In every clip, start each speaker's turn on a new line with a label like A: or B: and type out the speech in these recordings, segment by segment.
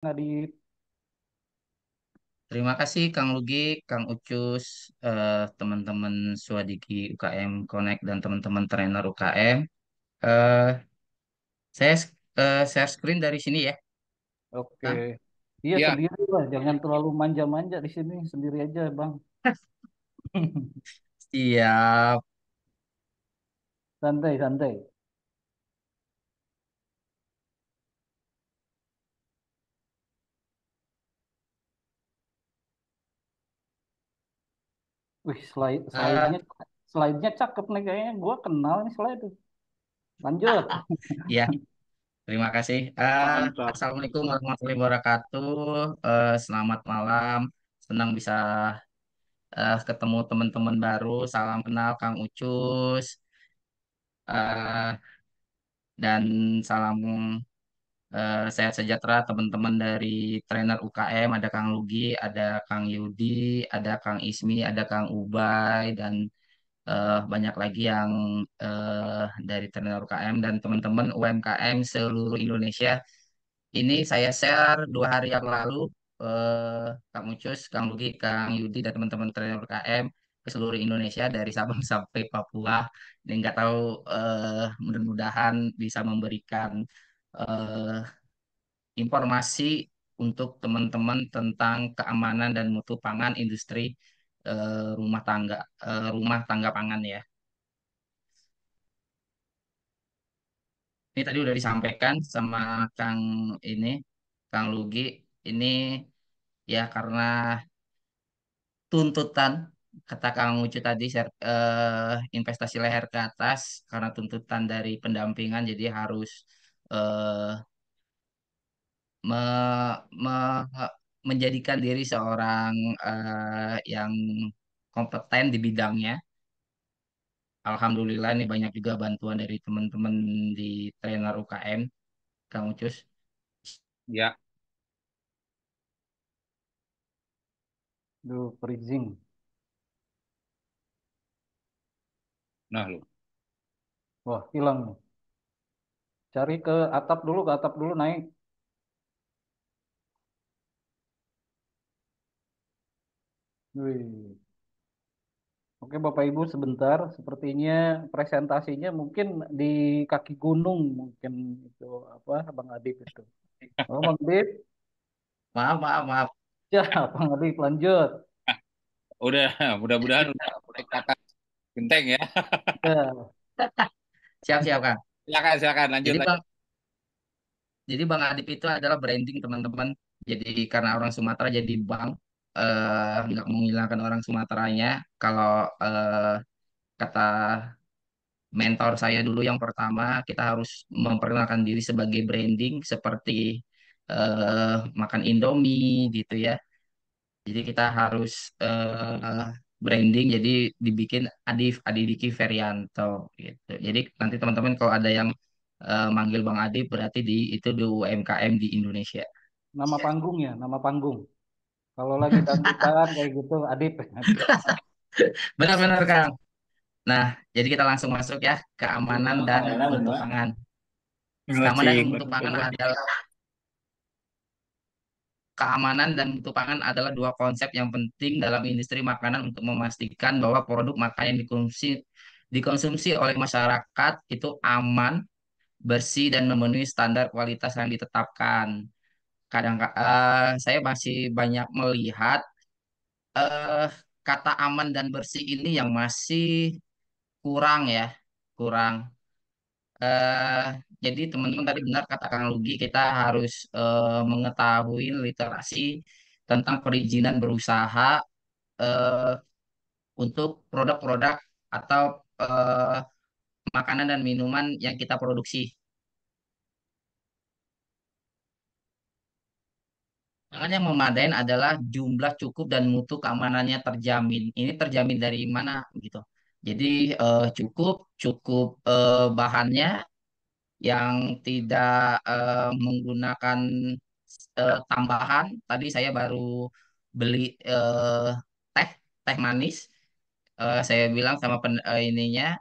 A: Nggak di
B: Terima kasih Kang Lugi, Kang Ucus, teman-teman Swadiki UKM Connect dan teman-teman trainer UKM. Eh, saya share screen dari sini ya,
A: Oke.
B: Kang.
A: Iya
C: Ya,
A: sendiri lah, jangan terlalu manja-manja di sini, sendiri aja, Bang.
B: Siap.
A: Santai, santai. Wih,
B: Eh,
A: slide-nya cakep nih kayaknya. Gua kenal nih slide. Lanjut.
B: ya, terima kasih.
C: mantap.
B: Assalamualaikum warahmatullahi wabarakatuh. Selamat malam. Senang bisa ketemu teman-teman baru. Salam kenal Kang Ucus. Eh, dan salam sehat sejahtera teman-teman dari trainer UKM, ada Kang Lugi, ada Kang Yudi, ada Kang Ismi, ada Kang Ubay, dan banyak lagi yang dari trainer UKM dan teman-teman UMKM seluruh Indonesia. Ini saya share 2 hari yang lalu, Kang Ucus, Kang Lugi, Kang Yudi, dan teman-teman trainer UKM ke seluruh Indonesia dari Sabang sampai Papua. Dan nggak tahu, mudah-mudahan bisa memberikan eh, informasi untuk teman-teman tentang keamanan dan mutu pangan industri rumah tangga pangan ya. Ini tadi udah disampaikan sama Kang ini, Kang Lugi. Ini ya karena tuntutan kata Kang Ucu tadi investasi leher ke atas karena tuntutan dari pendampingan jadi harus eh, me- me- menjadikan diri seorang yang kompeten di bidangnya. Alhamdulillah ini banyak juga bantuan dari teman-teman di trainer UKM, Kang Ucus.
C: Ya,
A: Duh, freezing.
C: nah lu.
A: Wah, hilang nih. Cari ke atap dulu naik. Wih. Oke, Bapak Ibu, sebentar. Sepertinya presentasinya mungkin di kaki gunung, mungkin itu apa, Bang Adip itu. Oh, Bang Adip,
B: Maaf, maaf, maaf.
A: ya, Bang Adip, lanjut.
C: Udah, mudah-mudahan udah naik ke atas genteng ya.
A: Ya,
B: Siap-siap, Kang.
C: Silakan, lanjut
B: Jadi
C: lagi.
B: Bang, jadi Bang Adip itu adalah branding teman-teman. Jadi karena orang Sumatera jadi Bang, nggak menghilangkan orang Sumateranya. Kalau kata mentor saya dulu yang pertama, kita harus memperkenalkan diri sebagai branding seperti makan Indomie gitu ya. Jadi kita harus branding, jadi dibikin Adi Diki Ferianto gitu. Jadi nanti teman-teman kalau ada yang manggil Bang Adi berarti itu di UMKM di Indonesia.
A: nama panggung ya, nama panggung. Kalau lagi dangdutan kayak gitu, Adip.
B: Benar-benar Kang. Nah, jadi kita langsung masuk ya, keamanan dan mutu pangan. Keamanan dan
C: Ngecing.
B: mutu pangan adalah Keamanan dan mutu pangan adalah dua konsep yang penting dalam industri makanan untuk memastikan bahwa produk makanan yang dikonsumsi oleh masyarakat itu aman, bersih, dan memenuhi standar kualitas yang ditetapkan. Saya masih banyak melihat eh, kata aman dan bersih ini yang masih kurang ya, kurang. Eh, jadi teman-teman tadi benar kata Kang Lugi, kita harus mengetahui literasi tentang perizinan berusaha eh, untuk produk-produk atau eh, makanan dan minuman yang kita produksi. Makanya yang memadai adalah jumlah cukup dan mutu keamanannya terjamin. Ini terjamin dari mana gitu. Jadi cukup cukup bahannya yang tidak menggunakan tambahan. Tadi saya baru beli eh, teh teh manis. Saya bilang sama ininya,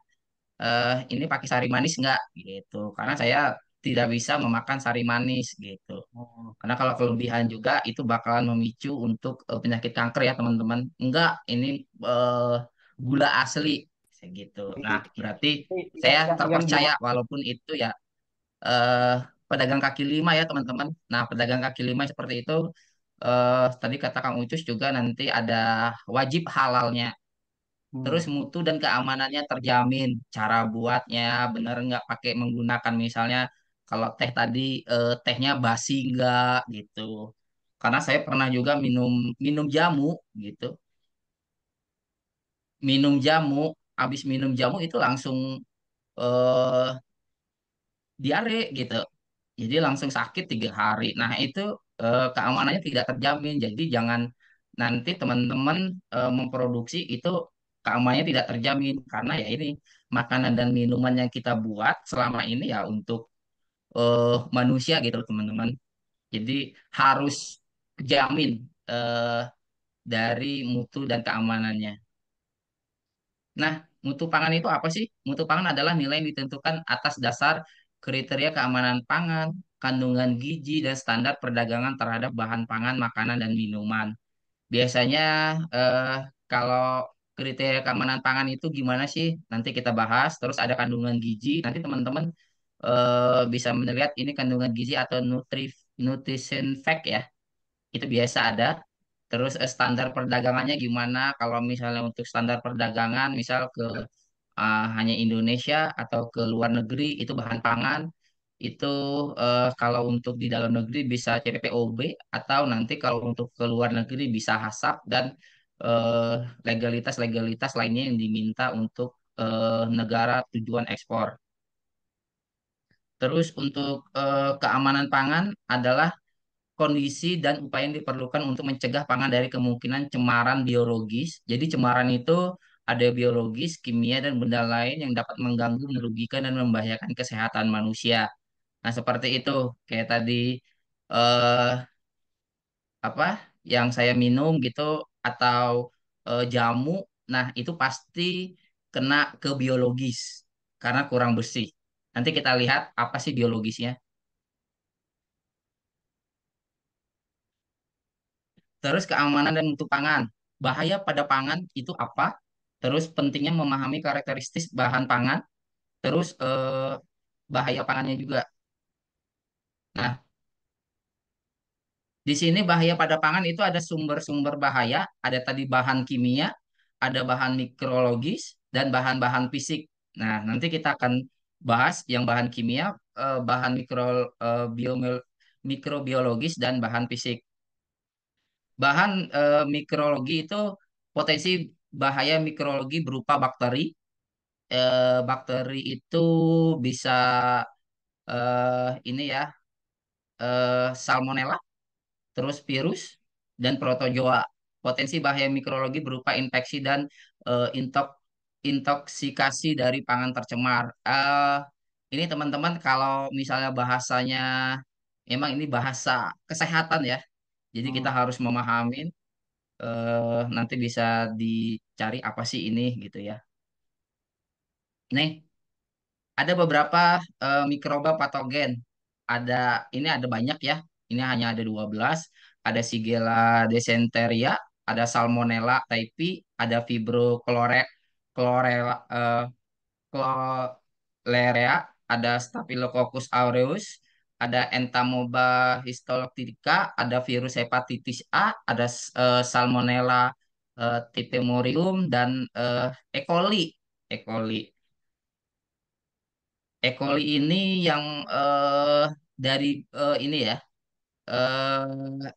B: ini pakai sari manis nggak gitu. Karena saya tidak bisa memakan sari manis gitu.
A: Oh,
B: Karena kalau kelebihan juga itu bakalan memicu untuk penyakit kanker ya teman-teman. Enggak, ini eh, gula asli kayak gitu. Nah, berarti saya
A: yang
B: terpercaya walaupun itu ya eh, pedagang kaki lima ya teman-teman. Nah, pedagang kaki lima seperti itu tadi kata Kang Ucus juga nanti ada wajib halalnya. Terus
A: hmm.
B: mutu dan keamanannya terjamin. Cara buatnya bener nggak pakai menggunakan misalnya kalau teh tadi tehnya basi nggak gitu. Karena saya pernah juga minum minum jamu gitu. Minum jamu, habis minum jamu itu langsung eh, diare gitu. Jadi langsung sakit 3 hari. Nah itu keamanannya tidak terjamin. Jadi jangan nanti teman-teman memproduksi itu keamanannya tidak terjamin karena ya ini makanan dan minuman yang kita buat selama ini ya untuk manusia gitu teman-teman. Jadi harus jamin eh, dari mutu dan keamanannya. Nah, mutu pangan itu apa sih? Mutu pangan adalah nilai yang ditentukan atas dasar kriteria keamanan pangan, kandungan gizi, dan standar perdagangan terhadap bahan pangan, makanan, dan minuman. Biasanya eh, kalau kriteria keamanan pangan itu gimana sih? Nanti kita bahas. Terus ada kandungan gizi. Nanti teman-teman bisa melihat ini kandungan gizi atau nutrition fact ya. Itu biasa ada. Terus standar perdagangannya gimana? Kalau misalnya untuk standar perdagangan, misal ke hanya Indonesia atau ke luar negeri itu bahan pangan itu kalau untuk di dalam negeri bisa CPPOB atau nanti kalau untuk ke luar negeri bisa HACCP dan eh, legalitas-legalitas lainnya yang diminta untuk negara tujuan ekspor. Terus untuk keamanan pangan adalah kondisi dan upaya yang diperlukan untuk mencegah pangan dari kemungkinan cemaran biologis. Jadi cemaran itu ada biologis, kimia, dan benda lain yang dapat mengganggu, merugikan, dan membahayakan kesehatan manusia. Nah, seperti itu. Kayak tadi eh, apa yang saya minum gitu atau jamu. Nah, itu pasti kena ke biologis karena kurang bersih. Nanti kita lihat apa sih biologisnya. Terus keamanan dan mutu pangan. Bahaya pada pangan itu apa? Terus pentingnya memahami karakteristik bahan pangan. Terus bahaya pangannya juga. Nah, di sini bahaya pada pangan itu ada sumber-sumber bahaya. Ada tadi bahan kimia, ada bahan mikrologis, dan bahan-bahan fisik. Nah, nanti kita akan bahas yang bahan kimia, bahan mikrobiologis, dan bahan fisik. Bahan mikrologi itu potensi bahaya mikrologi berupa bakteri. Bakteri itu bisa ini ya salmonella, terus virus dan protozoa. Potensi bahaya mikrologi berupa infeksi dan intoksikasi dari pangan tercemar. Ini teman-teman kalau misalnya bahasanya memang ini bahasa kesehatan ya. Jadi kita
A: Hmm.
B: harus memahami nanti bisa dicari apa sih ini gitu ya. Nih, ada beberapa mikroba patogen. Ada ini ada banyak ya. Ini hanya ada 12. Ada Shigella dysenteria, ada Salmonella typhi, ada Vibrio chlorella, cholera, ada Staphylococcus aureus, ada Entamoeba histolytica, ada virus hepatitis A, ada Salmonella typhimurium dan E. coli. E. coli. E. coli ini yang dari ini ya, eh,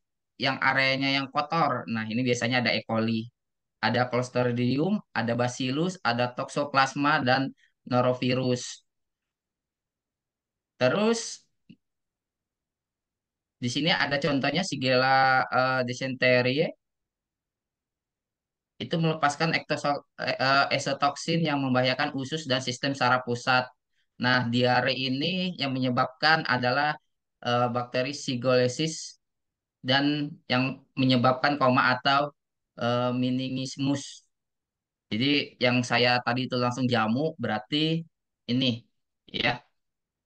B: yang areanya yang kotor. Nah, ini biasanya ada E. coli, ada Clostridium, ada Bacillus, ada Toxoplasma dan Norovirus. Terus di sini ada contohnya Shigella dysenteria itu melepaskan eksotoksin yang membahayakan usus dan sistem saraf pusat. Nah, diare ini yang menyebabkan adalah bakteri Shigellosis dan yang menyebabkan koma atau meningismus. Jadi yang saya tadi itu langsung jamu berarti ini ya.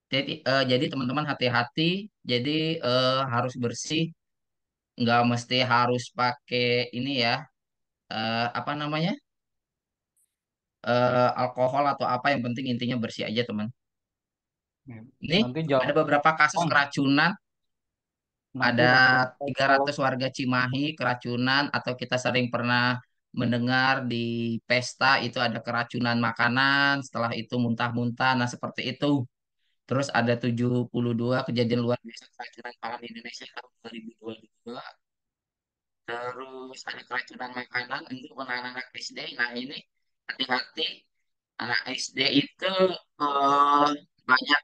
B: Jadi teman-teman hati-hati. Jadi harus bersih, nggak mesti harus pakai ini ya, apa namanya, alkohol atau apa. Yang penting intinya bersih aja teman.
A: Ya.
B: Ini
A: Nanti jam
B: ada beberapa kasus
A: ah,
B: keracunan.
A: nanti
B: Ada
A: kalau
B: 300 warga Cimahi keracunan, atau kita sering pernah mendengar di pesta itu ada keracunan makanan, setelah itu muntah-muntah. Nah, seperti itu. Terus ada 72 kejadian luar biasa keracunan pangan di Indonesia tahun 2022. Terus ada keracunan makanan untuk anak-anak SD. Nah, ini hati-hati, anak SD itu eh, banyak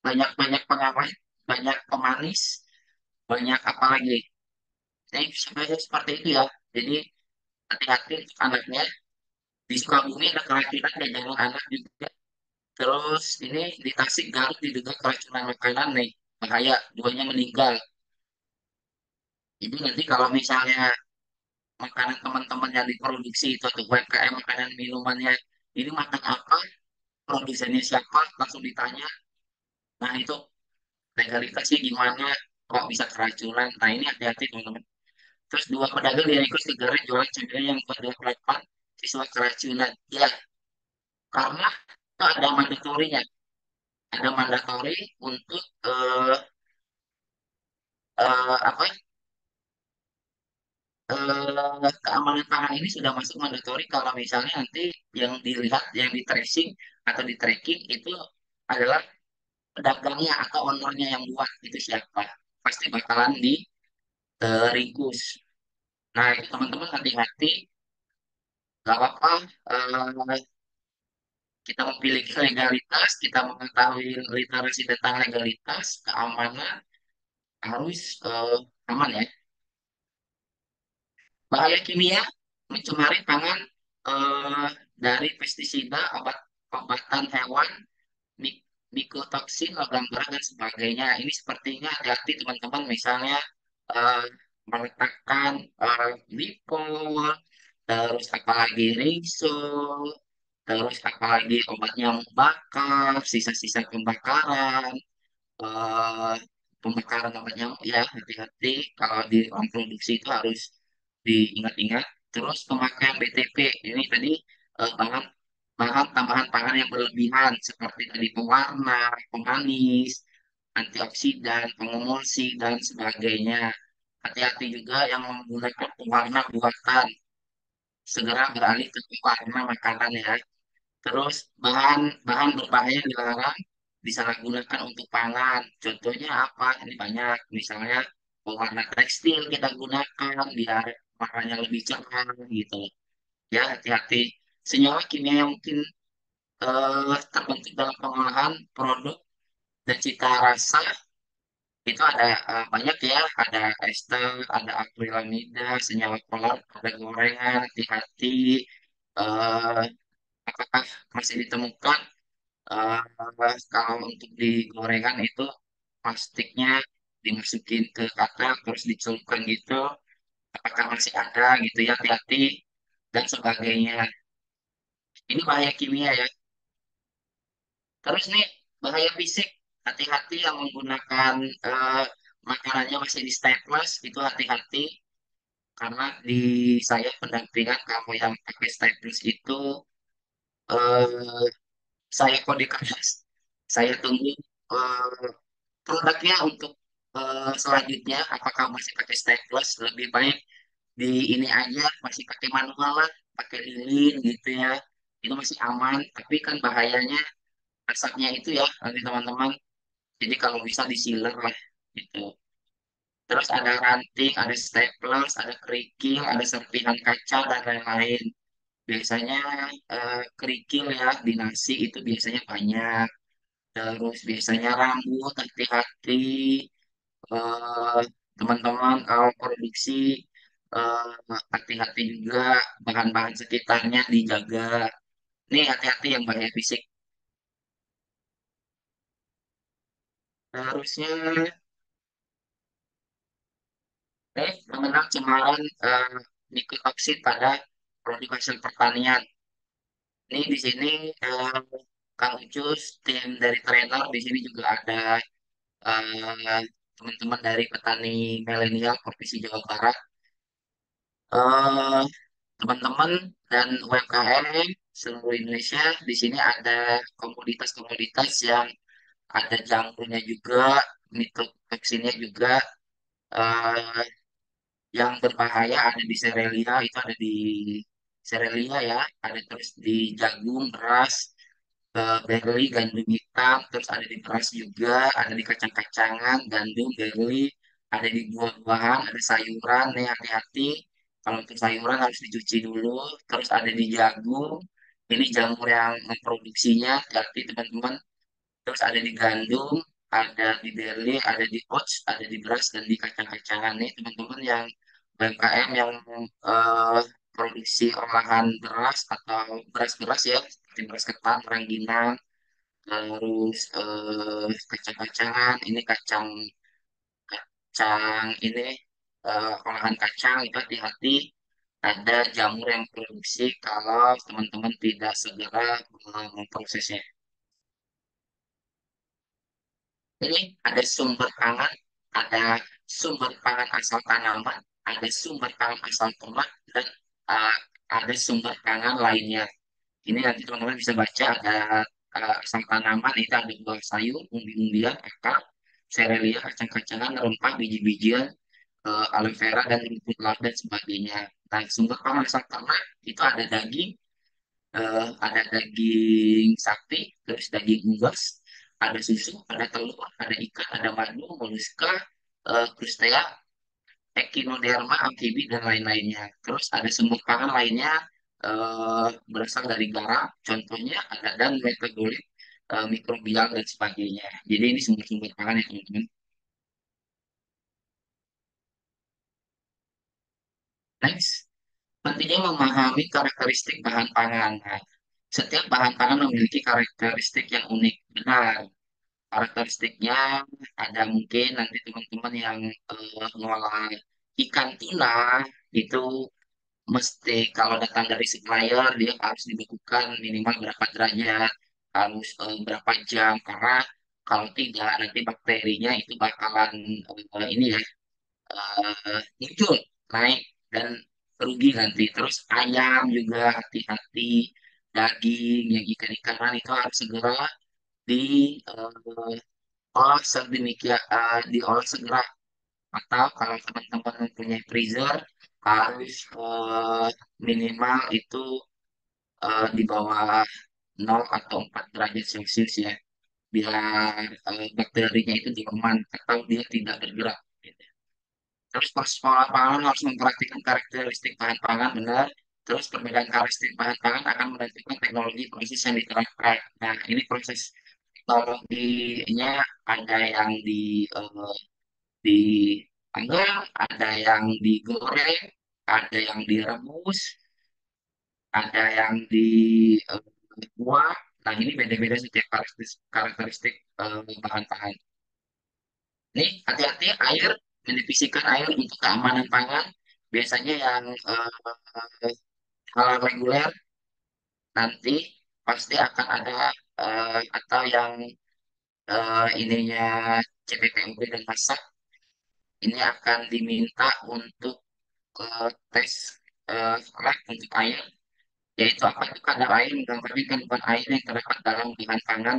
B: banyak banyak pengawet, banyak pemanis, banyak apa lagi. Jadi sebenarnya seperti itu ya. Jadi hati-hati untuk anaknya. Di Sukabumi ada keracunan jajanan anak juga. Terus ini di Tasik Garut diduga keracunan makanan nih. Bahaya, duanya meninggal. Jadi nanti kalau misalnya makanan teman-teman yang diproduksi itu atau UMKM makanan minumannya ini makan apa, produsennya siapa, langsung ditanya. Nah itu legalitasnya gimana, kok bisa keracunan. Nah ini hati-hati teman-teman. Terus dua pedagang diringkus negara jualan cabai yang berdekatan siswa keracunan. Ya, karena itu ada mandatorinya. Ada mandatori untuk apa keamanan pangan ini sudah masuk mandatori kalau misalnya nanti yang dilihat, yang di tracing atau di tracking itu adalah pedagangnya atau ownernya yang buat itu siapa. Pasti bakalan diringkus. Nah, itu teman-teman hati-hati, gak apa-apa kita memiliki legalitas, kita mengetahui literasi tentang legalitas, keamanan, harus aman ya. Bahaya kimia, mencemari pangan eh, dari pestisida, obatan hewan, mik mikotoksin, logam berat, dan sebagainya. Ini sepertinya hati-hati teman-teman, misalnya eh, meletakkan Lipol, terus apalagi Rinso, terus apalagi obat nyamuk bakar, sisa-sisa pembakaran, eh, pembakaran obat nyamuk ya hati-hati kalau di ruang produksi itu harus diingat-ingat. Terus pemakaian BTP ini tadi bahan bahan tambahan pangan yang berlebihan seperti tadi pewarna, pemanis, antioksidan, pengemulsi dan sebagainya. Hati-hati juga yang menggunakan pewarna buatan, segera beralih ke pewarna makanan ya. Terus bahan berbahaya dilarang disalahgunakan untuk pangan. Contohnya apa? Ini banyak. Misalnya pewarna tekstil kita gunakan biar warnanya lebih cerah gitu. Ya hati-hati. Senyawa kimia yang mungkin terbentuk dalam pengolahan produk dan cita rasa itu ada banyak ya. Ada ester, ada akrilamida, senyawa polar, ada gorengan. Hati-hati. eh, Apakah masih ditemukan kalau untuk di gorengan itu plastiknya dimasukin ke katak terus dicelupkan gitu, apakah masih ada gitu ya, hati-hati dan sebagainya. Ini bahaya kimia ya. Terus nih bahaya fisik, hati-hati yang menggunakan makanannya masih di staples itu hati-hati karena di saya pendampingan kamu yang pakai staples itu eh, saya kode keras. Saya tunggu eh, produknya untuk selanjutnya apakah masih pakai staples lebih baik di ini aja masih pakai manual lah, pakai lilin gitu ya, itu masih aman. Tapi kan bahayanya asapnya itu ya nanti teman-teman, jadi kalau bisa disiler lah gitu. Terus ada ranting, ada staples, ada kerikil, ada serpihan kaca dan lain-lain. Biasanya kerikil ya di nasi itu biasanya banyak. Terus biasanya rambut, hati-hati eh, teman-teman kalau produksi eh, hati-hati juga bahan-bahan sekitarnya dijaga. Nih hati-hati yang bahaya fisik. Harusnya mengenal cemaran mikrotoksik pada produk hasil pertanian. Ini di sini Kang Ucus, tim dari trainer di sini juga ada eh, teman-teman dari petani milenial Provinsi Jawa Barat. Eh, Teman-teman dan UMKM seluruh Indonesia di sini ada komoditas-komoditas yang ada jangkauannya juga, mitokoksinnya juga eh, yang berbahaya ada di serelia itu ada di serelia ya, ada terus di jagung, beras, barley, gandum hitam, terus ada di beras juga, ada di kacang-kacangan, gandum, barley, ada di buah-buahan, ada sayuran, nih hati-hati. Kalau untuk sayuran harus dicuci dulu, terus ada di jagung, ini jamur yang memproduksinya, hati teman-teman. Terus ada di gandum, ada di barley, ada di oats, ada di beras, dan di kacang-kacangan nih teman-teman yang UMKM yang eh, produksi olahan beras atau beras-beras ya, seperti beras ketan, rangginang, terus kacang-kacangan, ini kacang kacang ini olahan kacang itu hati-hati ada jamur yang produksi kalau teman-teman tidak segera memprosesnya. Ini ada sumber pangan, ada sumber pangan asal tanaman, ada sumber pangan asal ternak, dan uh, ada sumber pangan lainnya. Ini nanti teman-teman bisa baca ada asal tanaman itu ada buah sayur, umbi-umbian, akar, serelia, kacang-kacangan, rempah, biji-bijian, aloe vera dan rumput laut dan sebagainya. Nah, sumber pangan asal ternak itu ada daging sapi, terus daging unggas, ada susu, ada telur, ada ikan, ada madu, moluska, krustea, echinoderma, amfibi, dan lain-lainnya. Terus ada sumber pangan lainnya berasal dari garam, contohnya ada dan metabolit, mikrobial, dan sebagainya. Jadi ini sumber-sumber pangan ya teman-teman. Next, pentingnya memahami karakteristik bahan pangan. Nah, setiap bahan pangan memiliki karakteristik yang unik. Benar, karakteristiknya ada mungkin nanti teman-teman yang ngolah ikan tuna itu mesti kalau datang dari supplier dia harus dibekukan minimal berapa derajat, harus berapa jam karena kalau tidak nanti bakterinya itu bakalan ini ya muncul naik dan rugi nanti. Terus ayam juga hati-hati, daging yang ikan-ikanan itu harus segera di eh, olah sedemikian diolah segera atau kalau teman-teman mempunyai freezer harus minimal itu di bawah 0 atau 4 derajat Celcius ya biar bakterinya itu diaman atau dia tidak bergerak gitu. Terus pas pengelola pangan harus memperhatikan karakteristik bahan pangan benar. Terus perbedaan karakteristik bahan pangan akan menentukan teknologi proses yang diterapkan. Nah, ini proses teknologinya ada yang dipanggang, ada yang digoreng, ada yang direbus, ada yang dibuat. Nah, ini beda-beda setiap karakteristik bahan pangan. Nih, hati-hati air, mendefisikan air untuk keamanan pangan. Biasanya yang halal reguler nanti pasti akan ada atau yang ininya CPPUB dan masak ini akan diminta untuk tes lab untuk air, yaitu apa itu kadar air menggambarkan kandungan air yang terdapat dalam bahan pangan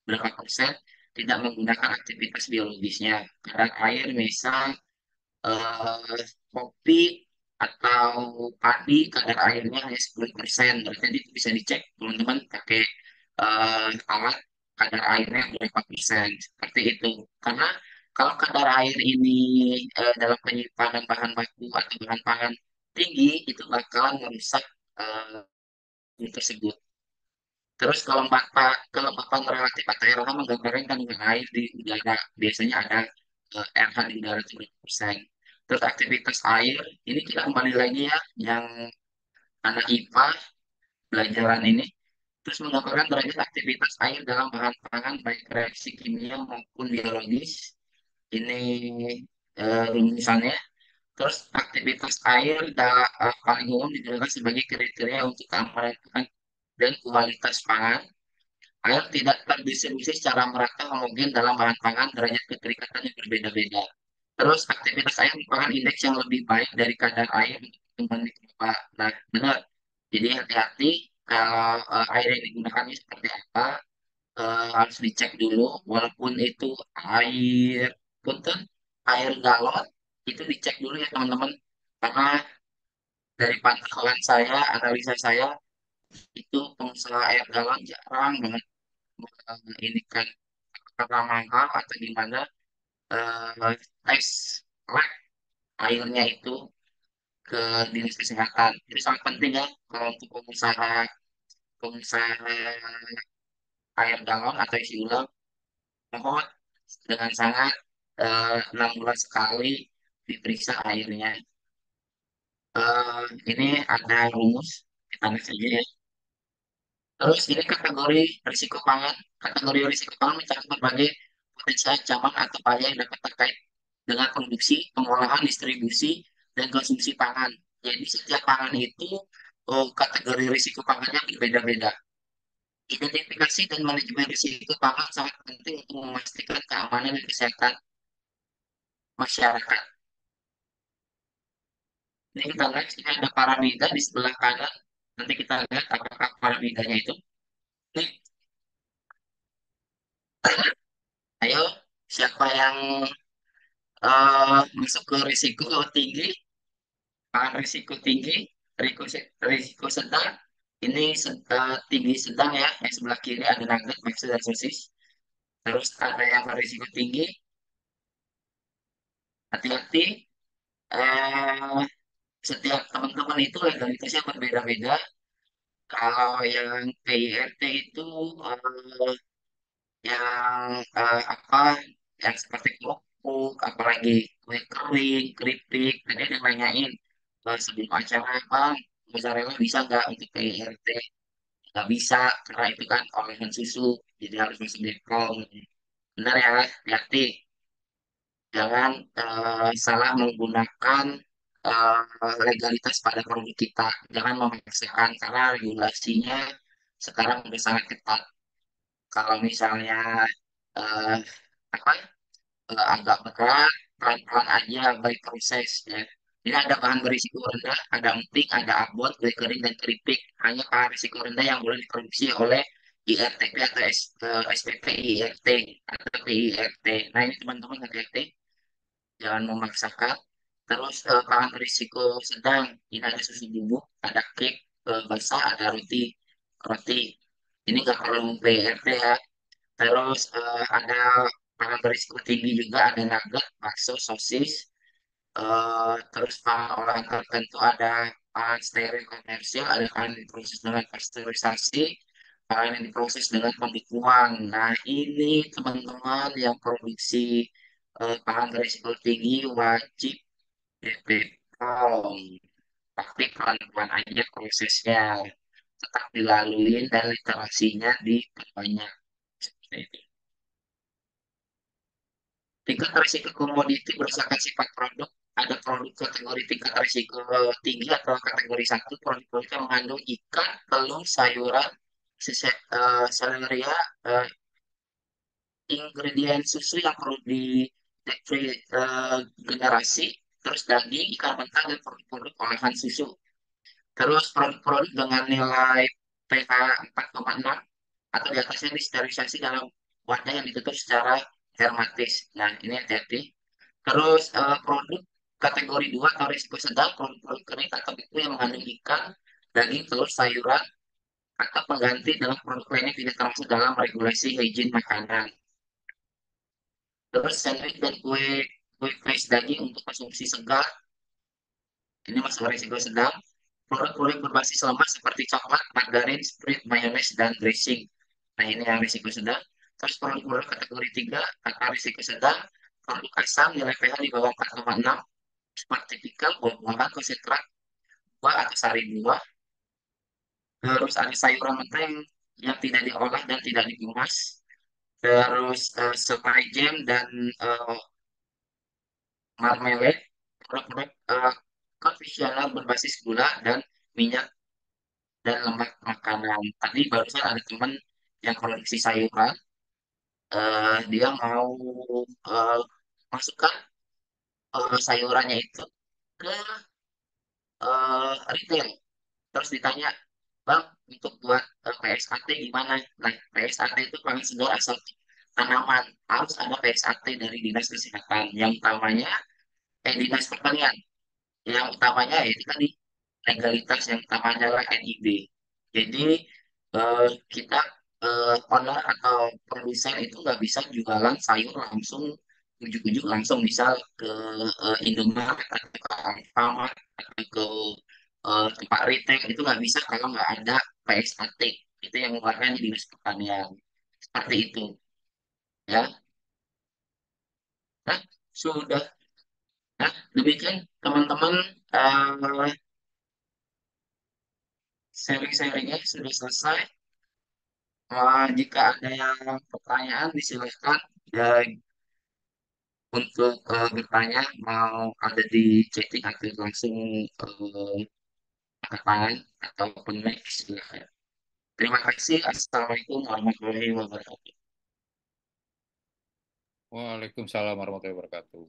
B: berapa persen tidak menggunakan aktivitas biologisnya. Kadar air misal kopi atau padi kadar airnya hanya 10%. Berarti itu bisa dicek teman-teman pakai alat kadar airnya berapa persen. Seperti itu. Karena kalau kadar air ini dalam penyimpanan bahan baku atau bahan pangan tinggi, itu bakalan merusak ini tersebut. Terus kelembapan relatif atau RH menggambarkan kandungan air di udara. Biasanya ada RH di udara itu berapa persen. Terus aktivitas air, ini kita kembali lagi ya, yang anak IPA pelajaran ini. Terus menggambarkan derajat aktivitas air dalam bahan pangan baik reaksi kimia maupun biologis. Ini rumusannya. Terus aktivitas air paling umum digunakan sebagai kriteria untuk keamanan pangan dan kualitas pangan. Air tidak terdistribusi secara merata homogen dalam bahan pangan, derajat keterikatan yang berbeda-beda. Terus aktivitas air merupakan indeks yang lebih baik dari kadar air untuk pertumbuhan mikroba. Nah, benar. Jadi hati-hati kalau air yang digunakannya seperti apa, harus dicek dulu. Walaupun itu air punten, air galon, itu dicek dulu ya teman-teman. Karena dari pantauan saya, analisa saya, itu pengusaha air galon jarang banget ini kan karena mahal atau gimana tes lab airnya itu ke dinas kesehatan itu sangat penting ya kalau untuk pengusaha pengusaha air galon atau isi ulang mohon dengan sangat 6 bulan sekali diperiksa airnya. Ini ada rumus kita lihat saja ya. Terus ini kategori risiko pangan. Kategori risiko pangan mencakup berbagai potensi ancaman atau bahaya yang dapat terkait dengan produksi, pengolahan, distribusi, dan konsumsi pangan. Jadi setiap pangan itu kategori risiko pangannya berbeda-beda. Identifikasi dan manajemen risiko pangan sangat penting untuk memastikan keamanan dan kesehatan masyarakat. Ini kita lihat, ini ada piramida di sebelah kanan. Nanti kita lihat apakah piramidanya itu. Ini, ayo, siapa yang masuk ke risiko tinggi, risiko tinggi, risiko sedang, ini tinggi sedang ya, yang sebelah kiri ada nugget, bakso dan sosis. Terus ada yang risiko tinggi, hati-hati, eh, setiap teman-teman itu legalitasnya berbeda-beda. Kalau yang PIRT itu eh, yang apa, yang seperti kerupuk, apalagi kue kering, keripik, tadi ada yang nanyain sebelum acara bang, mozzarella bisa nggak untuk PIRT? Nggak bisa, karena itu kan olahan susu, jadi harus masuk Bepom. Benar ya, hati-hati. Jangan salah menggunakan legalitas pada produk kita. Jangan memaksakan, karena regulasinya sekarang sudah sangat ketat. Kalau misalnya eh, apa agak berat, pelan-pelan aja by proses ya. Ini ada bahan berisiko rendah, ada emping, ada abon, kue kering, dan keripik. Hanya bahan risiko rendah yang boleh diproduksi oleh IRTP atau SPP IRT atau PIRT. Nah ini teman-teman hati-hati, jangan memaksakan. Terus bahan berisiko sedang, ini ada susu bubuk, ada cake, basah, ada roti, roti. Ini nggak perlu PIRT ya. Terus ada pangan berisiko tinggi juga ada nugget, bakso, sosis. Terus pangan olahan tertentu ada pangan steril komersial, ada pangan yang diproses dengan pasteurisasi, pangan yang diproses dengan pembekuan. Nah ini teman-teman yang produksi pangan berisiko tinggi wajib BPOM. Tapi pelan-pelan aja prosesnya. Tetap dilalui dan literasinya diperbanyak. Seperti itu. Tingkat risiko komoditi berdasarkan sifat produk, ada produk kategori tingkat risiko tinggi atau kategori satu, produk-produk yang mengandung ikan, telur, sayuran, seleria, eh, ingredient susu yang perlu di generasi, terus daging, ikan mentah, dan produk-produk olahan susu. Terus produk-produk dengan nilai pH 4,6 atau di atasnya disterilisasi dalam wadah yang ditutup secara hermetis. Nah, ini hati-hati. Terus produk kategori 2 atau risiko sedang, produk-produk kering atau beku yang mengandung ikan, daging, telur, sayuran, atau pengganti dalam produk lainnya tidak termasuk dalam regulasi higien makanan. Terus sandwich dan kue kue kue daging untuk konsumsi segar, ini masuk risiko sedang. Produk-produk berbasis lemak seperti coklat, margarin, sprit, mayones, dan dressing. Nah, ini yang risiko sedang. Terus produk-produk kategori 3 atau risiko sedang, produk asam nilai pH di bawah 4,6, seperti pikal, buah-buahan, konsentrat, buah atau sari buah. Terus ada sayuran mentah yang tidak diolah dan tidak dikemas. Terus sepai jam dan marmalade, produk-produk konvensional berbasis gula dan minyak dan lemak makanan. Tadi barusan ada teman yang produksi sayuran, dia mau eh, masukkan sayurannya itu ke retail. Terus ditanya, Bang, untuk buat PSAT gimana? Nah, PSAT itu paling segar asal tanaman. Harus ada PSAT dari Dinas Kesehatan. Yang utamanya, Dinas Pertanian. Yang utamanya ya itu tadi, legalitas yang utamanya adalah NIB. Jadi, kita owner atau produsen itu nggak bisa jualan sayur langsung ujuk-ujuk langsung misal ke Indomaret atau ke Alfamart atau ke tempat retail itu nggak bisa kalau nggak ada PSAT itu yang mengeluarkan dinas pertanian seperti itu ya. Nah, sudah. Nah, demikian teman-teman, eh sharing-sharingnya sudah selesai. Jika ada yang pertanyaan disilahkan ya, untuk bertanya mau ada di chatting atau langsung angkat tangan ataupun mic silakan. Terima kasih. Assalamualaikum warahmatullahi wabarakatuh.
C: Waalaikumsalam warahmatullahi wabarakatuh.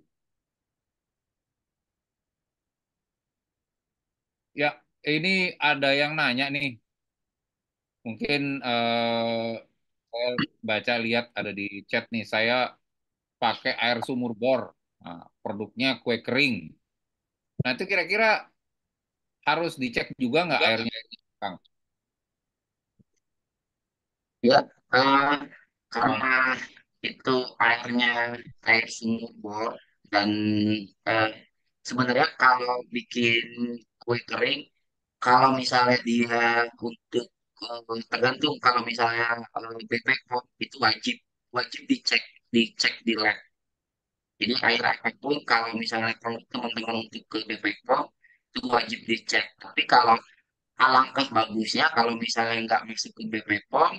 C: Ya, ini ada yang nanya nih. Mungkin saya baca lihat ada di chat nih. Saya pakai air sumur bor. Nah, produknya kue kering. Nah, itu kira-kira harus dicek juga nggak airnya, Kang?
B: Ya, eh, karena itu airnya air sumur bor dan eh, sebenarnya kalau bikin kue kering, kalau misalnya dia untuk tergantung kalau misalnya bebek pop itu wajib wajib dicek di lab. Jadi air apapun kalau misalnya kalau teman-teman untuk ke bebek pop itu wajib dicek. Tapi kalau alangkah bagusnya kalau misalnya nggak masuk ke bebek pop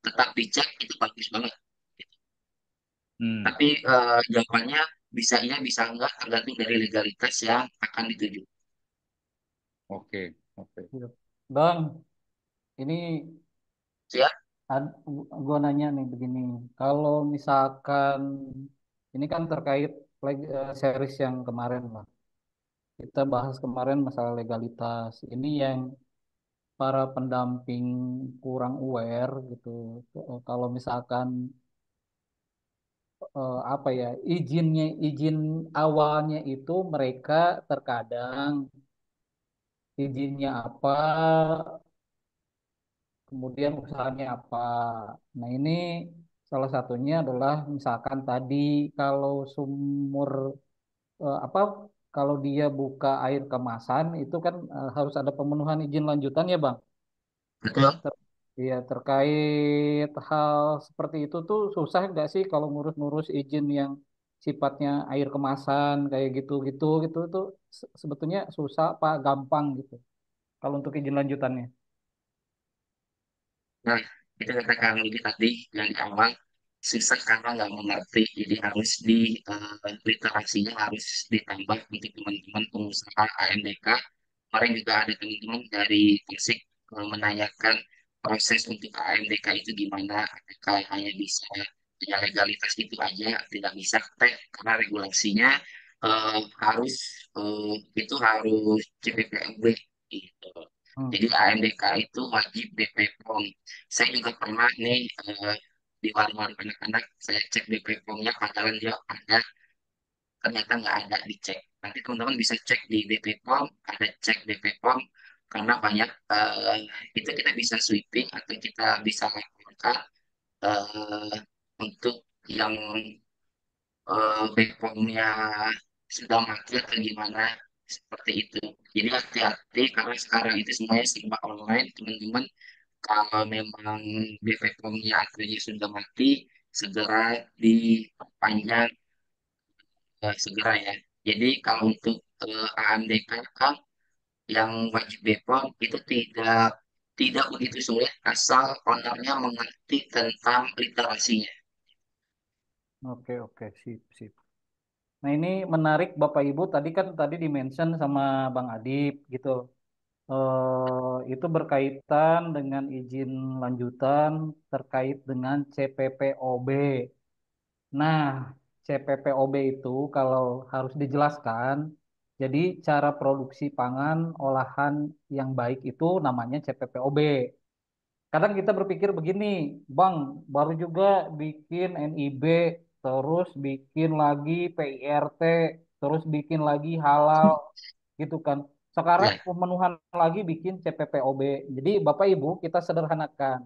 B: tetap dicek itu bagus banget.
C: Hmm,
B: Tapi jawabannya bisa iya bisa enggak tergantung dari legalitas yang akan dituju.
C: oke, oke.
A: Gitu. Bang, ini
B: Ya,
A: gua nanya nih begini, kalau misalkan ini kan terkait series yang kemarin lah, kita bahas kemarin masalah legalitas. Ini yang para pendamping kurang aware gitu. Kalau misalkan apa ya izin awalnya itu mereka terkadang izinnya apa, kemudian usahanya apa. Nah ini salah satunya adalah misalkan tadi kalau sumur apa kalau dia buka air kemasan itu kan harus ada pemenuhan izin lanjutan ya Bang.
B: betul.
A: Iya, terkait hal seperti itu tuh susah nggak sih kalau ngurus-ngurus izin yang sifatnya air kemasan kayak gitu-gitu gitu tuh sebetulnya susah apa gampang gitu kalau untuk izin lanjutannya.
B: Nah, itu kata Kang Ludi tadi dari awal susah karena nggak mengerti. Jadi harus di literasinya harus ditambah untuk teman-teman pengusaha AMDK. Kemarin juga ada teman-teman dari Tasik menanyakan proses untuk AMDK itu gimana. Apakah hanya bisa hanya legalitas itu aja, tidak bisa teh karena regulasinya harus itu harus CPPNB gitu.
A: Hmm.
B: Jadi AMDK itu wajib DP POM. Saya juga pernah nih di warung-warung anak-anak saya cek DP POM-nya padahal dia ada ternyata nggak ada dicek. Nanti teman-teman bisa cek di DP POM, ada cek DP POM karena banyak itu kita bisa sweeping atau kita bisa laporkan eh, untuk yang BPOM-nya sudah mati atau gimana seperti itu. Jadi hati-hati karena sekarang itu semuanya serba online, teman-teman. Kalau memang BPOM-nya akhirnya sudah mati, segera dipanjang segera ya. Jadi kalau untuk AMDK kan yang wajib BPOM itu tidak tidak begitu sulit asal ownernya mengerti tentang literasinya.
A: Oke oke sip sip. Nah ini menarik Bapak Ibu tadi kan tadi dimention sama Bang Adip gitu. Itu berkaitan dengan izin lanjutan terkait dengan CPPOB. Nah, CPPOB itu kalau harus dijelaskan, jadi cara produksi pangan olahan yang baik itu namanya CPPOB. Kadang kita berpikir begini, Bang, baru juga bikin NIB, terus bikin lagi PIRT, terus bikin lagi halal, gitu kan. Sekarang
B: Ya,
A: pemenuhan lagi bikin CPPOB. Jadi Bapak Ibu kita sederhanakan.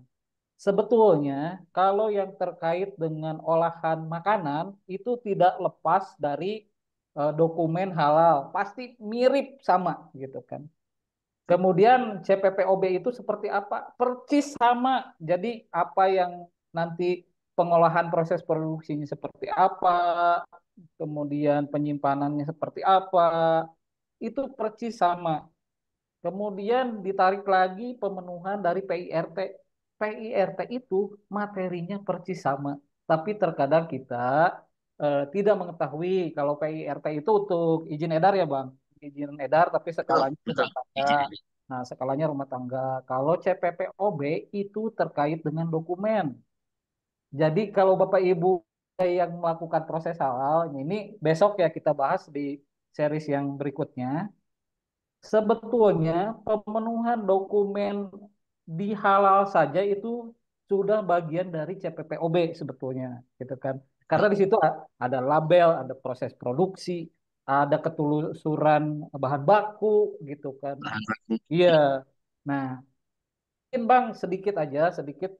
A: Sebetulnya kalau yang terkait dengan olahan makanan itu tidak lepas dari dokumen halal, pasti mirip sama gitu kan. Kemudian CPPOB itu seperti apa? Percis sama. Jadi apa yang nanti pengolahan proses produksinya seperti apa, kemudian penyimpanannya seperti apa, itu percis sama. Kemudian ditarik lagi pemenuhan dari PIRT. PIRT itu materinya persis sama, tapi terkadang kita tidak mengetahui kalau PIRT itu untuk izin edar ya Bang. Izin edar tapi
B: betul,
A: skalanya
B: betul.
A: rumah tangga.
B: Izin edar.
A: Nah, skalanya rumah tangga. Kalau CPPOB itu terkait dengan dokumen. Jadi kalau Bapak Ibu yang melakukan proses halal, ini besok ya kita bahas di series yang berikutnya. Sebetulnya pemenuhan dokumen di halal saja itu sudah bagian dari CPPOB sebetulnya, gitu kan. Karena di situ ada label, ada proses produksi, ada ketelusuran bahan baku, gitu kan.
B: Bahan baku.
A: Iya. Nah, mungkin Bang sedikit aja, sedikit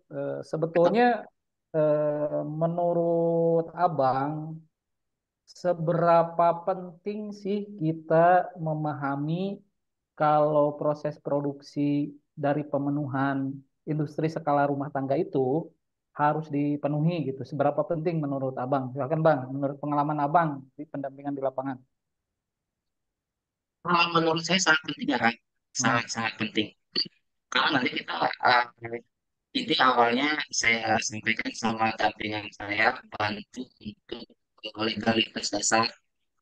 A: sebetulnya menurut Abang seberapa penting sih kita memahami kalau proses produksi dari pemenuhan industri skala rumah tangga itu harus dipenuhi gitu. Seberapa penting menurut Abang? Silakan Bang, menurut pengalaman Abang di pendampingan di lapangan.
B: Menurut saya sangat penting ya kan,
A: Hmm.
B: sangat-sangat penting. Karena nanti kita ini awalnya saya sampaikan sama dampingan saya bantu untuk legalitas dasar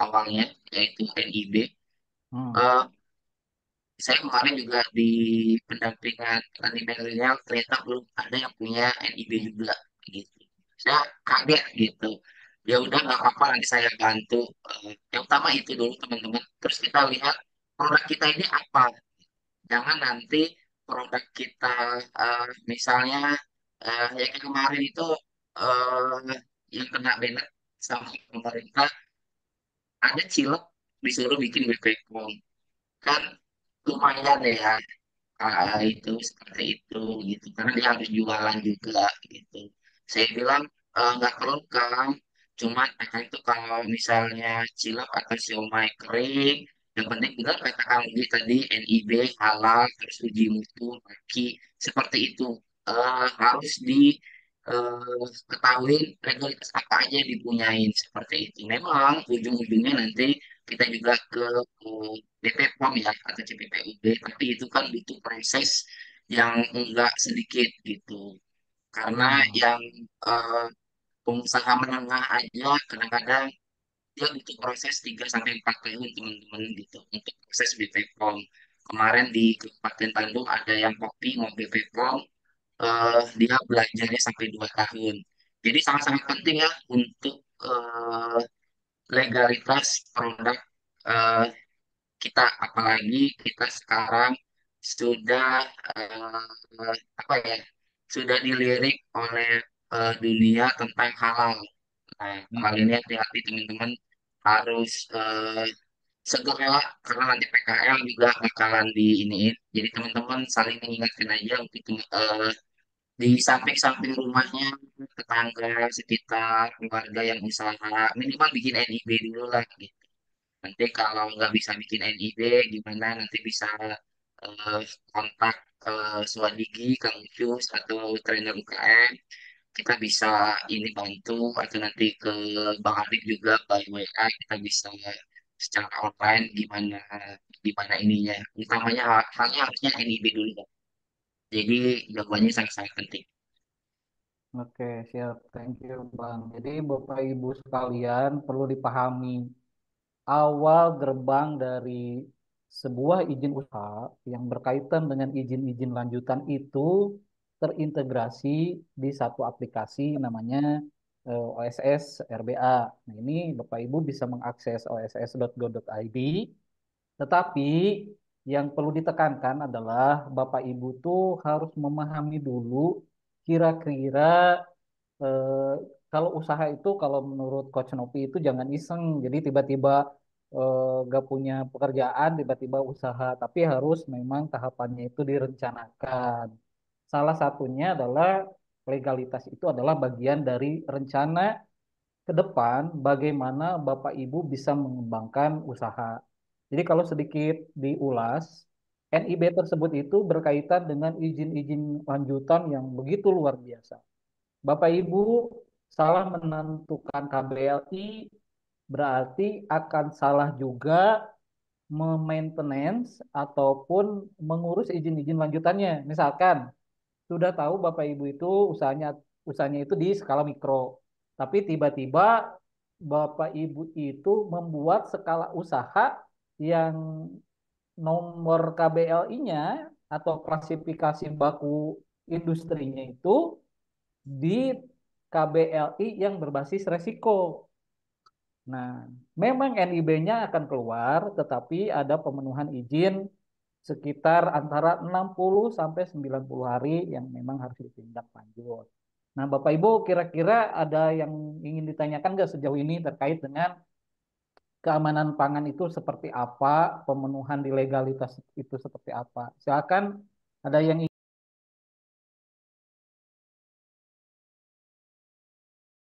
B: awalnya yaitu NIB.
A: Hmm.
B: Eh, saya kemarin juga di pendampingan petani milenial ternyata belum ada yang punya NIB juga gitu. Saya kaget gitu. Ya udah nggak apa-apa nanti saya bantu. Yang utama itu dulu teman-teman. Terus kita lihat produk kita ini apa. Jangan nanti produk kita misalnya yang kemarin itu yang kena banned sama pemerintah ada cilok disuruh bikin BPOM kan lumayan ya itu seperti itu gitu karena dia harus jualan juga gitu saya bilang nggak perlu kan cuman akan itu kalau misalnya cilok atau siomay kering yang penting juga katakan lagi tadi NIB halal terus uji mutu maki seperti itu harus di ketahui legalitas apa aja yang dipunyain seperti itu memang ujung-ujungnya nanti kita juga ke DP POM ya atau CPPUB tapi itu kan butuh proses yang enggak sedikit gitu karena
A: Hmm.
B: yang eh, pengusaha menengah aja kadang-kadang dia butuh proses 3 sampai 4 tahun teman-teman gitu untuk proses BP POM kemarin di Kabupaten Bandung ada yang kopi mau BP POM dia belajarnya sampai 2 tahun jadi sangat-sangat penting ya untuk legalitas produk eh, kita apalagi kita sekarang sudah apa ya sudah dilirik oleh dunia tentang halal. Nah, hal
C: Hmm.
B: ini hati-hati teman-teman harus segera karena nanti PKL juga bakalan di iniin. Jadi teman-teman saling mengingatkan aja untuk di samping-samping rumahnya tetangga sekitar keluarga yang usaha minimal bikin NIB dulu lah gitu. Nanti kalau nggak bisa bikin NIB, gimana nanti bisa eh, kontak Swadigi, Kang Ucus, atau trainer UKM. Kita bisa ini bantu, atau nanti ke Bang Arif juga by WA, kita bisa secara online gimana gimana ininya. Utamanya halnya harusnya NIB dulu, Bang. Jadi jawabannya sangat-sangat penting.
A: Oke, siap. Thank you, Bang. Jadi Bapak Ibu sekalian perlu dipahami awal gerbang dari sebuah izin usaha yang berkaitan dengan izin-izin lanjutan itu terintegrasi di satu aplikasi namanya OSS RBA. Nah, ini Bapak Ibu bisa mengakses oss.go.id, tetapi yang perlu ditekankan adalah Bapak Ibu tuh harus memahami dulu kira-kira eh, kalau usaha itu kalau menurut Coach Nopi itu jangan iseng. Jadi tiba-tiba gak punya pekerjaan, tiba-tiba usaha, tapi harus memang tahapannya itu direncanakan. Salah satunya adalah legalitas itu adalah bagian dari rencana ke depan bagaimana Bapak Ibu bisa mengembangkan usaha. Jadi kalau sedikit diulas, NIB tersebut itu berkaitan dengan izin-izin lanjutan yang begitu luar biasa. Bapak Ibu salah menentukan KBLI berarti akan salah juga memaintenance ataupun mengurus izin-izin lanjutannya. Misalkan sudah tahu Bapak Ibu itu usahanya itu di skala mikro. Tapi tiba-tiba Bapak Ibu itu membuat skala usaha yang nomor KBLI-nya atau klasifikasi baku industrinya itu di KBLI yang berbasis resiko. Nah, memang NIB-nya akan keluar, tetapi ada pemenuhan izin sekitar antara 60 sampai 90 hari yang memang harus ditindak lanjut. Nah, Bapak Ibu kira-kira ada yang ingin ditanyakan nggak sejauh ini terkait dengan keamanan pangan itu seperti apa, pemenuhan di legalitas itu seperti apa? Silakan ada yang